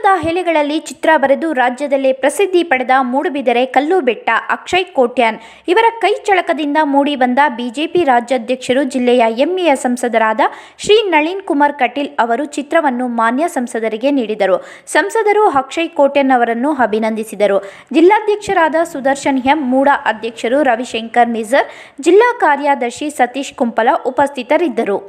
ಕಾಗದದ ಎಲೆಗಳಲ್ಲಿ ಚಿತ್ರ ಬರೆದು ರಾಜ್ಯದಲ್ಲೇ ಪ್ರಸಿದ್ಧಿ ಪಡೆದ ಮೂಡುಬಿದಿರೆ ಕಲ್ಲುಬೆಟ್ಟ ಅಕ್ಷಯ್ ಕೋಟ್ಯಾನ್ ಇವರ ಕೈ ಚಳಕದಿಂದ ಮೂಡಿ ಬಂದ ಬಿಜೆಪಿ ರಾಜ್ಯಾಧ್ಯಕ್ಷರು ಜಿಲ್ಲೆಯ ಹೆಮ್ಮೆಯ ಸಂಸದರಾದ ಶ್ರೀ ನಳಿನ್ ಕುಮಾರ್ ಕಟೀಲ್ ಅವರು ಚಿತ್ರವನ್ನು ಮಾನ್ಯ ಸಂಸದರಿಗೆ ನೀಡಿದರು. ಸಂಸದರು ಅಕ್ಷಯ್ ಕೋಟ್ಯಾನ್ ಅವರನ್ನು ಅಭಿನಂದಿಸಿದರು. ಜಿಲ್ಲಾಧ್ಯಕ್ಷರಾದ ಸುದರ್ಶನ್ ಎಂ, ಮೂಡ ಅಧ್ಯಕ್ಷರು ರವಿಶಂಕರ್ ನಿಜರ್, ಜಿಲ್ಲಾ ಕಾರ್ಯದರ್ಶಿ ಸತೀಶ್ ಕುಂಪಲ ಉಪಸ್ಥಿತರಿದ್ದರು.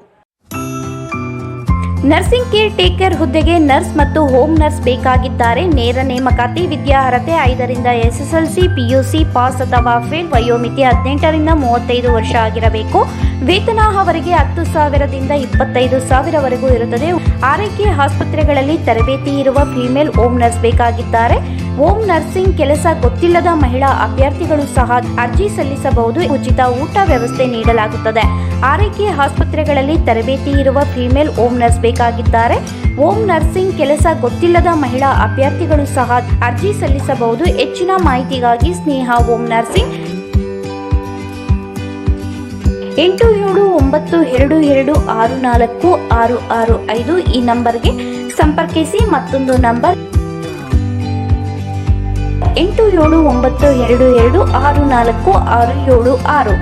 ನರ್ಸಿಂಗ್ ಕೇರ್ ಟೇಕರ್ ಹುದ್ದೆಗೆ ನರ್ಸ್ ಮತ್ತು ಹೋಮ್ ನರ್ಸ್ ಬೇಕಾಗಿದ್ದಾರೆ. ನೇರ ನೇಮಕಾತಿ. ವಿದ್ಯಾರ್ಹತೆ 5ರಿಂದ SSLC, PUC ಪಾಸ್ ಅಥವಾ ಫೇಲ್. ವಯೋಮಿತಿ 18ರಿಂದ 35 ವರ್ಷ ಆಗಿರಬೇಕು. ವೇತನ ಅವರಿಗೆ 10,000ದಿಂದ 25,000ವರೆಗೂ ಇರುತ್ತದೆ. ಆರೈಕೆ ಆಸ್ಪತ್ರೆಗಳಲ್ಲಿ ತರಬೇತಿ ಇರುವ ಫಿಮೇಲ್ ಹೋಮ್ ನರ್ಸ್ ಬೇಕಾಗಿದ್ದಾರೆ. ಹೋಮ್ ನರ್ಸಿಂಗ್ ಕೆಲಸ ಗೊತ್ತಿಲ್ಲದ ಮಹಿಳಾ ಅಭ್ಯರ್ಥಿಗಳು ಸಹ ಅರ್ಜಿ ಸಲ್ಲಿಸಬಹುದು. ಉಚಿತ ಊಟ ವ್ಯವಸ್ಥೆ ನೀಡಲಾಗುತ್ತದೆ. ಆರೈಕೆ ಆಸ್ಪತ್ರೆಗಳಲ್ಲಿ ತರಬೇತಿ ಇರುವ ಫಿಮೇಲ್ ಹೋಮ್ ನರ್ಸ್ ಬೇಕಾಗಿದ್ದಾರೆ. ಹೋಮ್ ನರ್ಸಿಂಗ್ ಕೆಲಸ ಗೊತ್ತಿಲ್ಲದ ಮಹಿಳಾ ಅಭ್ಯರ್ಥಿಗಳು ಸಹ ಅರ್ಜಿ ಸಲ್ಲಿಸಬಹುದು. ಹೆಚ್ಚಿನ ಮಾಹಿತಿಗಾಗಿ ಸ್ನೇಹ ಹೋಮ್ ನರ್ಸಿಂಗ್ 8792264665 ಈ ನಂಬರ್ಗೆ ಸಂಪರ್ಕಿಸಿ. ಮತ್ತೊಂದು ನಂಬರ್ 8792264676.